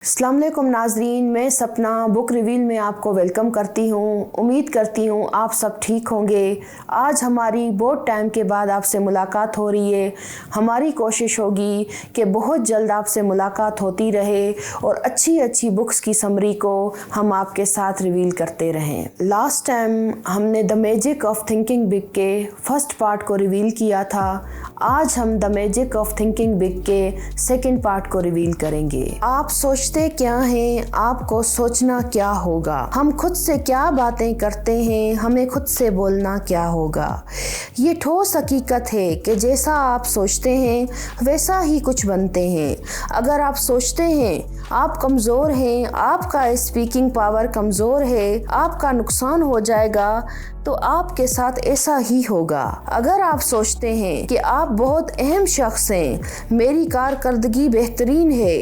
अस्सलाम वालेकुम नाजरीन, मैं सपना बुक रिवील में आपको वेलकम करती हूँ। उम्मीद करती हूँ आप सब ठीक होंगे। आज हमारी बहुत टाइम के बाद आपसे मुलाकात हो रही है। हमारी कोशिश होगी कि बहुत जल्द आपसे मुलाकात होती रहे और अच्छी अच्छी बुक्स की समरी को हम आपके साथ रिवील करते रहें। लास्ट टाइम हमने the magic of thinking big के फर्स्ट पार्ट को रिवील किया था। आज हम the magic of thinking big के सेकेंड पार्ट को रिवील करेंगे। आप सोचते क्या हैं, आपको सोचना क्या होगा। हम खुद से क्या बातें करते हैं, हमें खुद से बोलना क्या होगा। ये ठोस हकीकत है कि जैसा आप सोचते हैं वैसा ही कुछ बनते हैं। अगर आप सोचते हैं आप कमज़ोर हैं, आपका स्पीकिंग पावर कमज़ोर है, आपका नुकसान हो जाएगा, तो आपके साथ ऐसा ही होगा। अगर आप सोचते हैं कि आप बहुत अहम शख्स हैं, मेरी कारकर्दगी बेहतरीन है,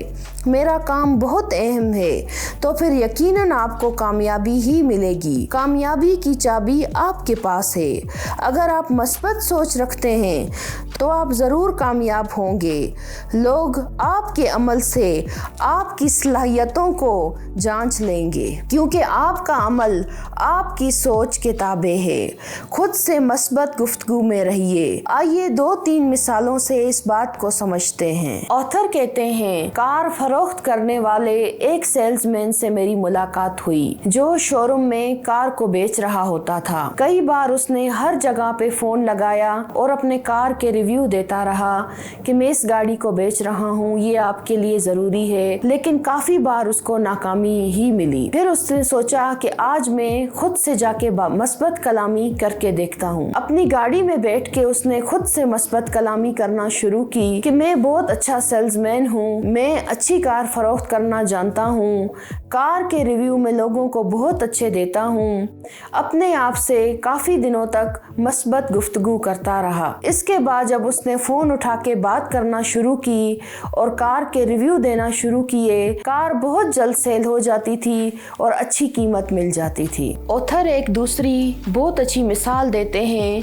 मेरा काम बहुत अहम है, तो फिर यकीनन आपको कामयाबी ही मिलेगी। कामयाबी की चाबी आपके पास है। अगर आप मस्बत सोच रखते हैं तो आप ज़रूर कामयाब होंगे। लोग आपके अमल से आपकी सलाहियतों को जांच लेंगे, क्योंकि आपका अमल आपकी सोच के ताबे है। खुद से मस्बत गुफ्तगू में रहिए। आइए 2-3 मिसालों से इस बात को समझते हैं। ऑथर कहते हैं, कार फरोख्त करने वाले एक सेल्समैन से मेरी मुलाकात हुई जो शोरूम में कार को बेच रहा होता था। कई बार उसने हर जगह पे फोन लगाया और अपने कार के रिव्यू देता रहा कि मैं इस गाड़ी को बेच रहा हूँ, ये आपके लिए जरूरी है, लेकिन काफी बार उसको नाकामी ही मिली। फिर उसने सोचा कि आज मैं खुद से जाके मस्बत कलामी करके देखता हूँ। अपनी गाड़ी में बैठ के उसने खुद से मस्बत कलामी करना शुरू की कि मैं बहुत अच्छा सेल्समैन हूँ, मैं अच्छी कार फरोख्त करना जानता हूँ, कार के रिव्यू में लोगों को बहुत अच्छे देता हूँ। अपने आप से काफी दिनों तक मस्बत गुफ्तगू करता रहा। इसके बाद जब उसने फोन उठा के बात करना शुरू की और कार के रिव्यू देना शुरू किए, कार बहुत जल्द सेल हो जाती थी और अच्छी कीमत मिल जाती थी। ऑथर एक दूसरी बहुत अच्छी मिसाल देते हैं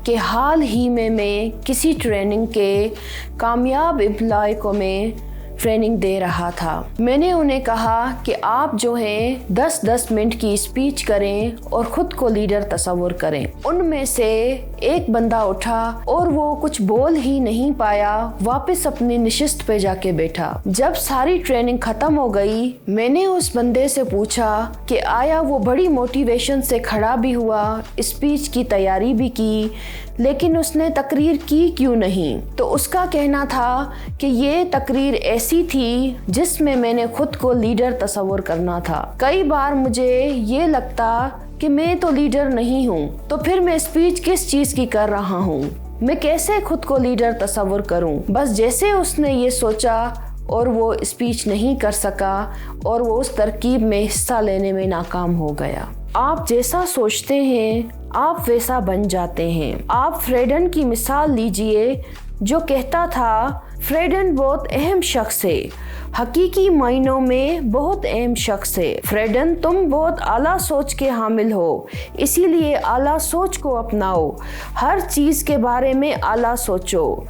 कि हाल ही में मैं किसी ट्रेनिंग के कामयाब एम्प्लॉय को मैं ट्रेनिंग दे रहा था। मैंने उन्हें कहा कि आप जो हैं 10-10 मिनट की स्पीच करें और खुद को लीडर तस्वुर करें। उनमें से एक बंदा उठा और वो कुछ बोल ही नहीं पाया, वापस अपनी नशिस्त पे जाके बैठा। जब सारी ट्रेनिंग खत्म हो गई, मैंने उस बंदे से पूछा कि आया वो बड़ी मोटिवेशन से खड़ा भी हुआ, स्पीच की तैयारी भी की, लेकिन उसने तकरीर की क्यों नहीं। तो उसका कहना था कि ये तकरीर ऐसी थी जिसमें मैंने खुद को लीडर तस्वुर करना था। कई बार मुझे ये लगता कि मैं तो लीडर नहीं हूँ, तो फिर मैं स्पीच किस चीज़ की कर रहा हूँ, मैं कैसे खुद को लीडर तस्वुर करूँ। बस जैसे उसने ये सोचा और वो स्पीच नहीं कर सका और वो उस तरकीब में हिस्सा लेने में नाकाम हो गया। आप जैसा सोचते हैं आप वैसा बन जाते हैं। आप फ्रेडन की मिसाल लीजिए जो कहता था, फ्रेडन बहुत अहम शख्स है, हकीकी मायनों में बहुत अहम शख्स है। फ्रेडन, तुम बहुत आला सोच के हामिल हो, इसीलिए आला सोच को अपनाओ। हर चीज़ के बारे में आला सोचो।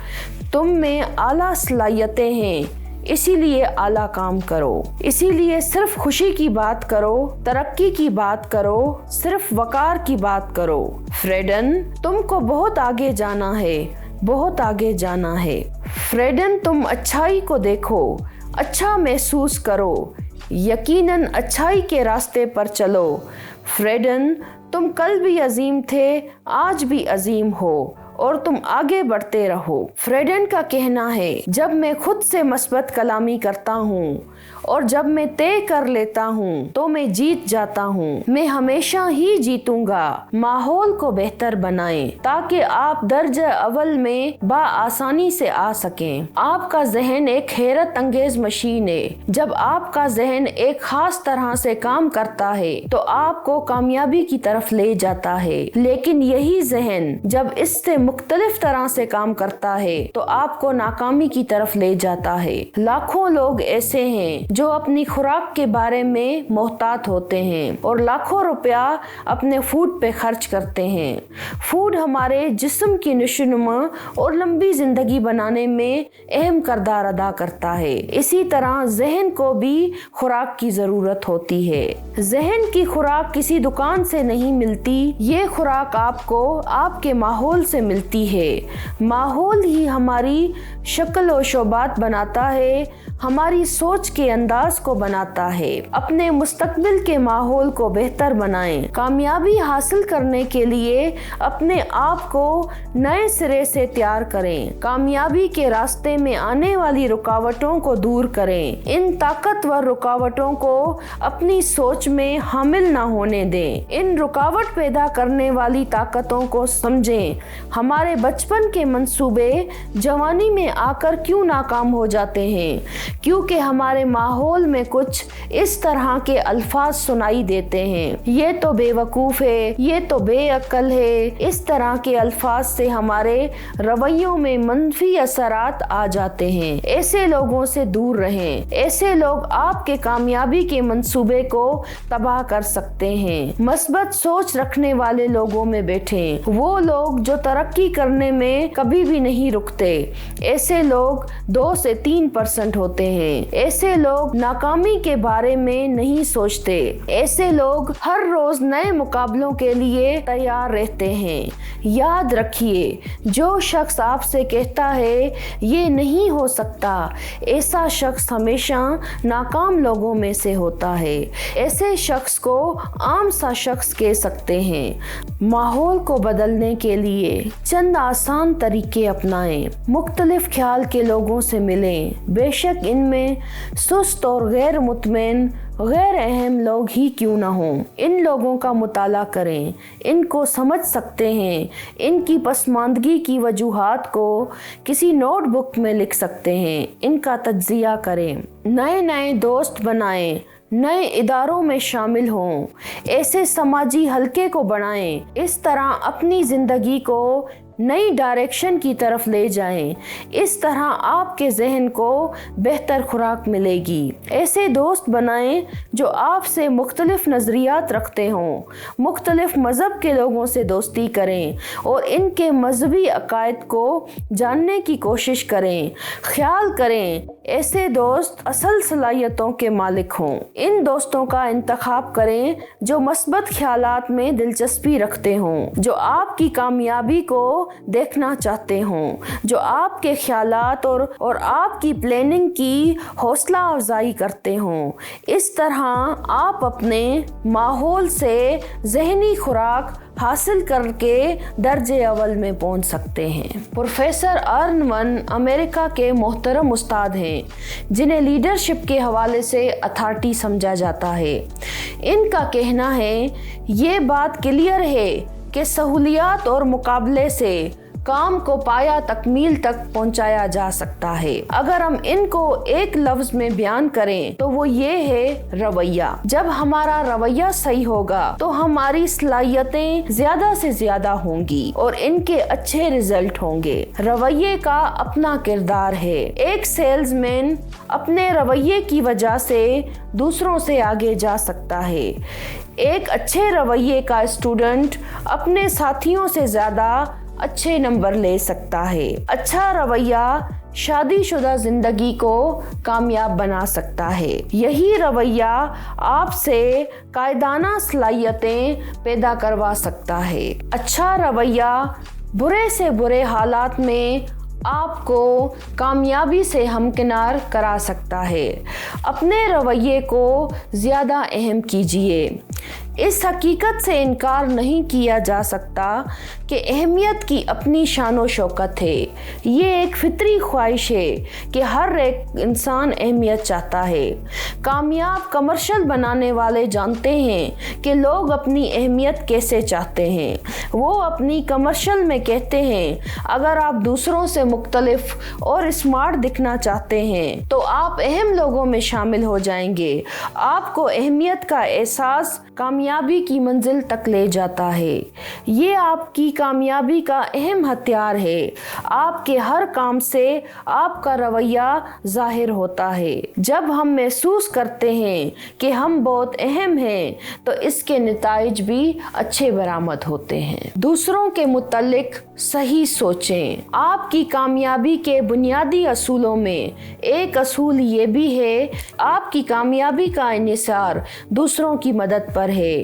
तुम में आला सलाहियतें हैं, इसीलिए आला काम करो। इसीलिए सिर्फ खुशी की बात करो, तरक्की की बात करो, सिर्फ वकार की बात करो। फ्रेडन, तुमको बहुत आगे जाना है, बहुत आगे जाना है। फ्रेडन, तुम अच्छाई को देखो, अच्छा महसूस करो, यकीनन अच्छाई के रास्ते पर चलो। फ्रेडन, तुम कल भी अजीम थे, आज भी अजीम हो और तुम आगे बढ़ते रहो। फ्रेडन का कहना है, जब मैं खुद से मस्बत कलामी करता हूँ और जब मैं तय कर लेता हूँ तो मैं जीत जाता हूँ। मैं हमेशा ही जीतूंगा। माहौल को बेहतर बनाएं ताकि आप दर्जे अव्वल में बआसानी से आ सकें। आपका जहन एक हैरत अंगेज मशीन है। जब आपका जहन एक खास तरह से काम करता है तो आपको कामयाबी की तरफ ले जाता है, लेकिन यही जहन जब इससे मुख्तलिफ तरह से काम करता है तो आपको नाकामी की तरफ ले जाता है। लाखों लोग ऐसे हैं जो अपनी खुराक के बारे में मोहतात होते हैं और लाखों रुपया अपने फूड पे खर्च करते हैं। फूड हमारे जिस्म की नशोनुमा और लंबी जिंदगी बनाने में अहम किरदार अदा करता है। इसी तरह जहन को भी खुराक की जरूरत होती है। जहन की खुराक किसी दुकान से नहीं मिलती, ये खुराक आपको आपके माहौल से मिलती है। माहौल ही हमारी शक्ल और शोबात बनाता है, हमारी सोच के अंदाज को बनाता है। अपने मुस्तकबिल के माहौल को बेहतर बनाएं। कामयाबी हासिल करने के लिए अपने आप को नए सिरे से तैयार करें। कामयाबी के रास्ते में आने वाली रुकावटों को दूर करें। इन ताकतवर रुकावटों को अपनी सोच में हामिल ना होने दें। इन रुकावट पैदा करने वाली ताकतों को समझें। हमारे बचपन के मंसूबे जवानी में आकर क्यों नाकाम हो जाते हैं? क्योंकि हमारे माहौल में कुछ इस तरह के अल्फाज सुनाई देते हैं, ये तो बेवकूफ़ है, ये तो बेअक्ल है। इस तरह के अल्फाज से हमारे रवैयों में मंफी असरात आ जाते हैं। ऐसे लोगों से दूर रहें। ऐसे लोग आपके कामयाबी के मंसूबे को तबाह कर सकते हैं। मस्बत सोच रखने वाले लोगों में बैठें। वो लोग जो तरक्की करने में कभी भी नहीं रुकते। ऐसे लोग 2 से 3% होते हैं। ऐसे लोग नाकामी के बारे में नहीं सोचते। ऐसे लोग हर रोज नए मुकाबलों के लिए तैयार रहते हैं। याद रखिए, जो शख्स आपसे कहता है ये नहीं हो सकता, ऐसा शख्स हमेशा नाकाम लोगों में से होता है। ऐसे शख्स को आम सा शख्स कह सकते हैं। माहौल को बदलने के लिए चंद आसान तरीके अपनाएं। मुख्तलिफ ख्याल के लोगों से मिलें। बेशक इनमें सुस्त और गैर मुतमईन, गैर अहम लोग ही क्यों ना हों, इन लोगों का मुताला करें। इनको समझ सकते हैं। इनकी पसमानदगी की वजूहात को किसी नोटबुक में लिख सकते हैं। इनका तज्जिया करें। नए नए दोस्त बनाएं। नए इदारों में शामिल हों। ऐसे समाजी हलके को बनाएं। इस तरह अपनी जिंदगी को नई डायरेक्शन की तरफ ले जाएं। इस तरह आपके जहन को बेहतर खुराक मिलेगी। ऐसे दोस्त बनाएं जो आपसे मुख्तलिफ नज़रियात रखते हों। मुख्तलिफ मज़हब के लोगों से दोस्ती करें और इनके मजहबी अकायद को जानने की कोशिश करें। ख्याल करें ऐसे दोस्त असल सलाहियतों के मालिक हों। इन दोस्तों का इंतखाब करें जो मस्बत ख्यालात में दिलचस्पी रखते हों, जो आपकी कामयाबी को देखना चाहते हों, जो आपके ख्यालात और आपकी प्लानिंग की हौसला अफजाई करते हों। इस तरह आप अपने माहौल से जहनी खुराक हासिल करके दर्जे अव्वल में पहुंच सकते हैं। प्रोफेसर अर्न वन अमेरिका के मोहतरम उस्ताद हैं, जिन्हें लीडरशिप के हवाले से अथॉरिटी समझा जाता है। इनका कहना है, ये बात क्लियर है कि सहूलियात और मुकाबले से काम को पाया तकमील तक पहुंचाया जा सकता है। अगर हम इनको एक लफ्ज में बयान करें तो वो ये है रवैया। जब हमारा रवैया सही होगा तो हमारी सलाहियतें ज्यादा से ज्यादा होंगी और इनके अच्छे रिजल्ट होंगे। रवैये का अपना किरदार है। एक सेल्समैन अपने रवैये की वजह से दूसरों से आगे जा सकता है। एक अच्छे रवैये का स्टूडेंट अपने साथियों से ज्यादा अच्छे नंबर ले सकता है। अच्छा रवैया शादीशुदा जिंदगी को कामयाब बना सकता है। यही रवैया आपसे कायदाना सलाहियतें पैदा करवा सकता है। अच्छा रवैया बुरे से बुरे हालात में आपको कामयाबी से हमकिनार करा सकता है। अपने रवैये को ज़्यादा अहम कीजिए। इस हकीकत से इनकार नहीं किया जा सकता कि अहमियत की अपनी शान व शौकत है। ये एक फितरी ख्वाहिश है कि हर एक इंसान अहमियत चाहता है। कामयाब कमर्शियल बनाने वाले जानते हैं कि लोग अपनी अहमियत कैसे चाहते हैं। वो अपनी कमर्शियल में कहते हैं, अगर आप दूसरों से मुख्तलिफ और स्मार्ट दिखना चाहते हैं तो आप अहम लोगों में शामिल हो जाएंगे। आपको अहमियत का एहसास कामयाब कामयाबी की मंजिल तक ले जाता है। ये आपकी कामयाबी का अहम हथियार है। आपके हर काम से आपका रवैया जाहिर होता है। जब हम महसूस करते हैं कि हम बहुत अहम हैं तो इसके नताइज भी अच्छे बरामद होते हैं। दूसरों के मुतल्लिक सही सोचें। आपकी कामयाबी के बुनियादी असूलों में एक असूल ये भी है, आपकी कामयाबी का इन्हिसार दूसरों की मदद पर है।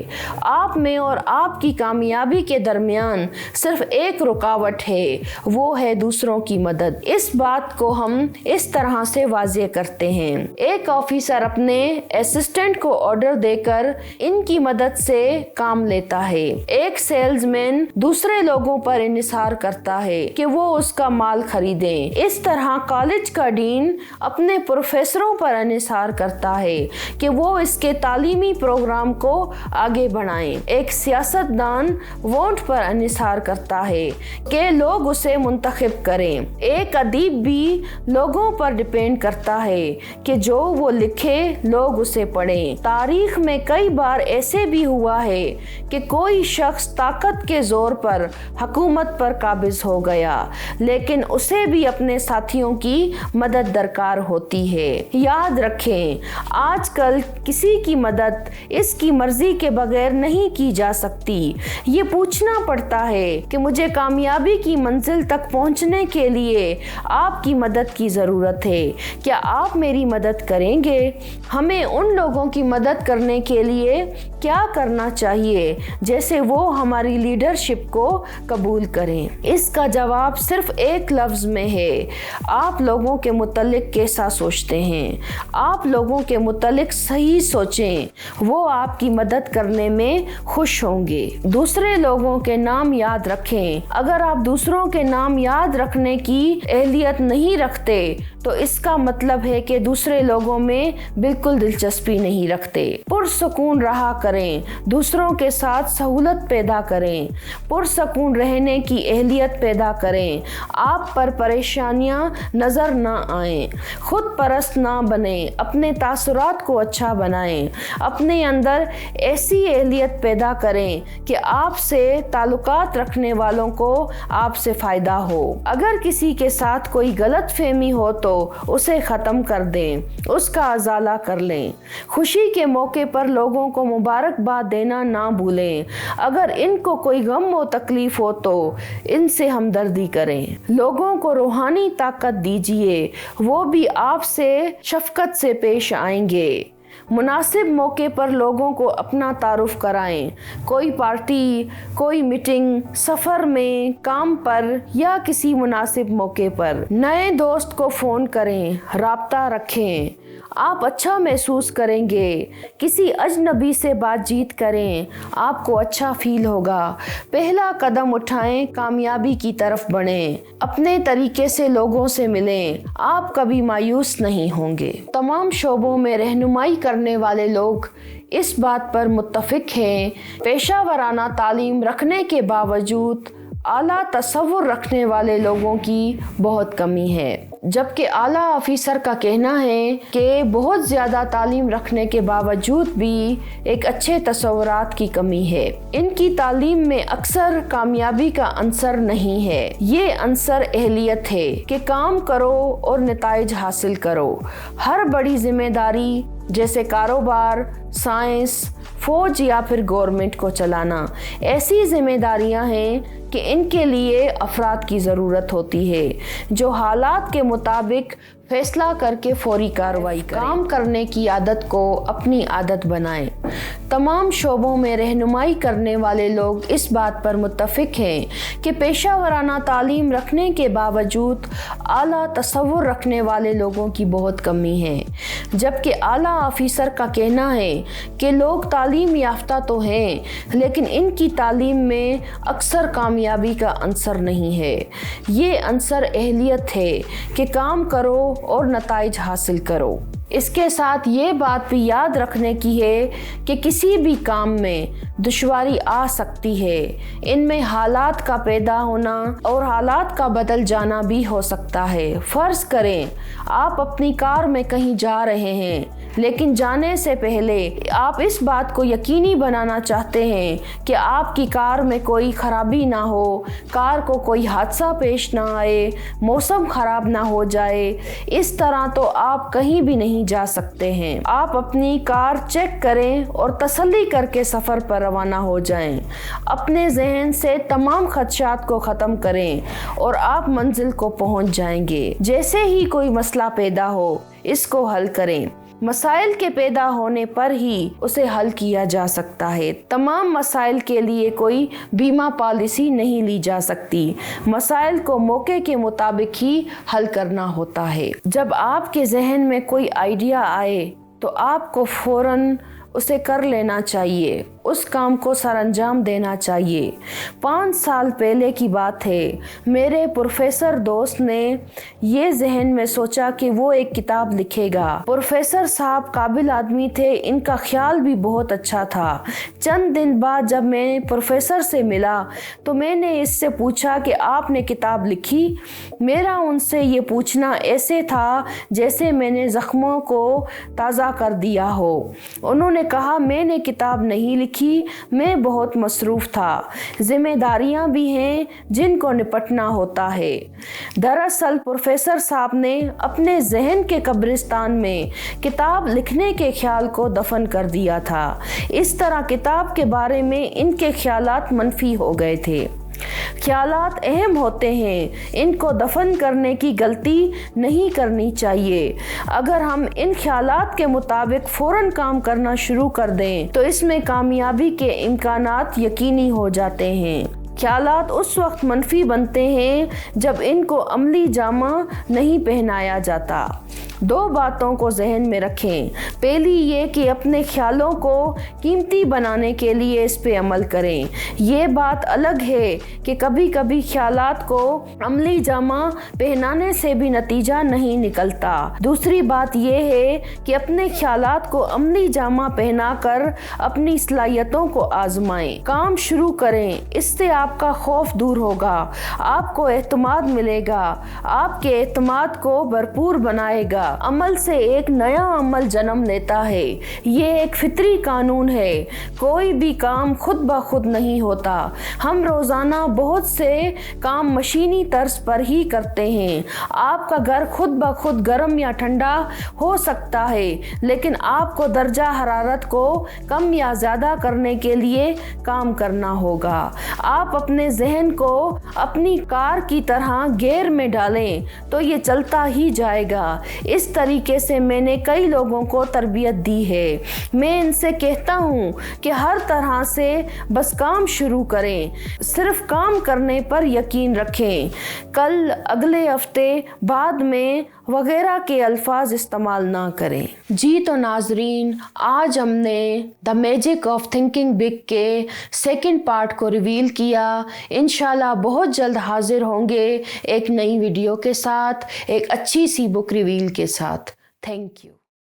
आप में और आपकी कामयाबी के दरमियान सिर्फ एक रुकावट है, वो है दूसरों की मदद। इस बात को हम इस तरह से वाज़ेह करते हैं। एक ऑफिसर अपने असिस्टेंट को ऑर्डर देकर इनकी मदद से काम लेता है। एक सेल्समैन दूसरे लोगों पर इन्हिसार करता है कि वो उसका माल खरीदें। इस तरह कॉलेज का डीन अपने प्रोफेसरों पर इन्हिसार करता है कि वो इसके तालीमी प्रोग्राम को आगे बढ़ाएं। एक सियासतदान वोट पर इन्हिसार करता है कि लोग उसे मुंतखब करें। एक अदीब भी लोगों पर डिपेंड करता है कि जो वो लिखे लोग उसे पढ़ें। तारीख में कई बार ऐसे भी हुआ है कि कोई शख्स ताकत के जोर पर हुकूमत पर काबिज हो गया, लेकिन उसे भी अपने साथियों की मदद दरकार होती है। याद रखें, आजकल किसी की मदद इसकी मर्जी के बगैर नहीं की जा सकती। ये पूछना पड़ता है कि मुझे कामयाबी की मंजिल तक पहुंचने के लिए आपकी मदद की ज़रूरत है, क्या आप मेरी मदद करेंगे? हमें उन लोगों की मदद करने के लिए क्या करना चाहिए जैसे वो हमारी लीडरशिप को कबूल करें? इसका जवाब सिर्फ एक लफ्ज़ में है, आप लोगों के मुतल्लिक कैसा सोचते हैं। आप लोगों के मुतल्लिक सही सोचें, वो आपकी मदद करने में खुश होंगे। दूसरे लोगों के नाम याद रखें। अगर आप दूसरों के नाम याद रखने की अहलियत नहीं रखते तो इसका मतलब है कि दूसरे लोगों में बिल्कुल दिलचस्पी नहीं रखते। पुरसकून रहा करें, दूसरों के साथ सहूलत पैदा करें, पुरसकून रहने की अहलियत पैदा करें। आप पर परेशानियां नज़र ना आएं, खुद परस्त ना बने, अपने तासुरात को अच्छा बनाएं, अपने अंदर ऐसी अहलियत पैदा करें कि आपसे ताल्लुकात रखने वालों को आपसे फ़ायदा हो। अगर किसी के साथ कोई गलत फहमी हो तो उसे ख़त्म कर दें, उसका अजाला कर लें। खुशी के मौके पर लोगों को मुबारकबाद देना ना भूलें। अगर इनको कोई गम व तकलीफ हो तो इनसे हमदर्दी करें। लोगों को रूहानी ताकत दीजिए, वो भी आपसे शफकत से पेश आएंगे। मुनासिब मौके पर लोगों को अपना तारुफ कराएं। कोई पार्टी, कोई मीटिंग, सफ़र में, काम पर या किसी मुनासिब मौके पर नए दोस्त को फ़ोन करें, राब्ता रखें। आप अच्छा महसूस करेंगे। किसी अजनबी से बातचीत करें, आपको अच्छा फील होगा। पहला कदम उठाएं, कामयाबी की तरफ बढ़ें। अपने तरीके से लोगों से मिलें, आप कभी मायूस नहीं होंगे। तमाम शोबों में रहनुमाई करने वाले लोग इस बात पर मुत्तफिक हैं, पेशा वराना तालीम रखने के बावजूद आला तसव्वुर रखने वाले लोगों की बहुत कमी है, जबकि आला ऑफिसर का कहना है कि बहुत ज़्यादा तालीम रखने के बावजूद भी एक अच्छे तसव्वुरात की कमी है। इनकी तालीम में अक्सर कामयाबी का अंसर नहीं है, ये अंसर अहलियत है कि काम करो और नताइज हासिल करो। हर बड़ी जिम्मेदारी जैसे कारोबार, साइंस, फौज या फिर गवर्नमेंट को चलाना ऐसी जिम्मेदारियां हैं कि इनके लिए अफराद की ज़रूरत होती है जो हालात के मुताबिक फैसला करके फौरी कार्रवाई करें। काम करने की आदत को अपनी आदत बनाएं। तमाम शोबों में रहनुमाई करने वाले लोग इस बात पर मुत्तफिक हैं कि पेशा वराना तालीम रखने के बावजूद आला तसव्वुर रखने वाले लोगों की बहुत कमी है, जबकि आला ऑफिसर का कहना है कि लोग तालीम याफ्ता तो हैं लेकिन इनकी तालीम में अक्सर कामयाबी का अंसर नहीं है। ये अंसर अहलियत है कि काम करो और नताइज हासिल करो। इसके साथ ये बात भी याद रखने की है कि किसी भी काम में दुश्वारी आ सकती है। इनमें हालात का पैदा होना और हालात का बदल जाना भी हो सकता है। फ़र्ज़ करें आप अपनी कार में कहीं जा रहे हैं, लेकिन जाने से पहले आप इस बात को यकीनी बनाना चाहते हैं कि आपकी कार में कोई खराबी ना हो, कार को कोई हादसा पेश ना आए, मौसम खराब ना हो जाए। इस तरह तो आप कहीं भी नहीं जा सकते हैं। आप अपनी कार चेक करें और तसल्ली करके सफ़र पर रवाना हो जाएं। अपने जहन से तमाम खदशात को ख़त्म करें और आप मंजिल को पहुंच जाएंगे। जैसे ही कोई मसला पैदा हो, इसको हल करें। मसाइल के पैदा होने पर ही उसे हल किया जा सकता है। तमाम मसाइल के लिए कोई बीमा पॉलिसी नहीं ली जा सकती। मसाइल को मौके के मुताबिक ही हल करना होता है। जब आपके जहन में कोई आइडिया आए तो आपको फ़ौरन उसे कर लेना चाहिए, उस काम को सरअंजाम देना चाहिए। 5 साल पहले की बात है, मेरे प्रोफेसर दोस्त ने ये जहन में सोचा कि वो एक किताब लिखेगा। प्रोफेसर साहब काबिल आदमी थे, इनका ख्याल भी बहुत अच्छा था। चंद दिन बाद जब मैं प्रोफेसर से मिला तो मैंने इससे पूछा कि आपने किताब लिखी? मेरा उनसे ये पूछना ऐसे था जैसे मैंने ज़ख्मों को ताज़ा कर दिया हो। उन्होंने कहा, मैंने किताब नहीं लिखी, मैं बहुत मसरूफ़ था, जिम्मेदारियां भी हैं जिनको निपटना होता है। दरअसल प्रोफेसर साहब ने अपने जहन के कब्रिस्तान में किताब लिखने के ख्याल को दफन कर दिया था। इस तरह किताब के बारे में इनके ख्यालात मनफी हो गए थे। ख्यालात अहम होते हैं, इनको दफन करने की गलती नहीं करनी चाहिए। अगर हम इन ख्यालात के मुताबिक फ़ौरन काम करना शुरू कर दें तो इसमें कामयाबी के इम्कानात यकीनी हो जाते हैं। ख्यालात उस वक्त मनफी बनते हैं जब इनको अमली जामा नहीं पहनाया जाता। 2 बातों को जहन में रखें। पहली ये कि अपने ख्यालों को कीमती बनाने के लिए इस पे अमल करें। ये बात अलग है कि कभी कभी ख्यालात को अमली जामा पहनाने से भी नतीजा नहीं निकलता। दूसरी बात ये है कि अपने ख्यालात को अमली जामा पहनाकर अपनी सलाहियतों को आजमाएं। काम शुरू करें, इससे आपका खौफ दूर होगा, आपको एतमाद मिलेगा, आपके एतमाद को भरपूर बनाएगा। अमल से एक नया अमल जन्म लेता है। ये एक फितरी कानून है। कोई भी काम खुद ब खुद नहीं होता। हम रोज़ाना बहुत से काम मशीनी तर्ज पर ही करते हैं। आपका घर खुद ब खुद गर्म या ठंडा हो सकता है, लेकिन आपको दर्जा हरारत को कम या ज़्यादा करने के लिए काम करना होगा। आप अपने जहन को अपनी कार की तरह गियर में डालें तो ये चलता ही जाएगा। इस तरीके से मैंने कई लोगों को तरबियत दी है। मैं इनसे कहता हूँ कि हर तरह से बस काम शुरू करें, सिर्फ काम करने पर यकीन रखें। कल, अगले हफ्ते, बाद में वगैरह के अल्फाज इस्तेमाल ना करें। जी तो नाजरीन, आज हमने the magic of thinking big के 2nd पार्ट को रिवील किया। इंशाल्लाह बहुत जल्द हाजिर होंगे एक नई वीडियो के साथ, एक अच्छी सी बुक रिवील के साथ। Thank you.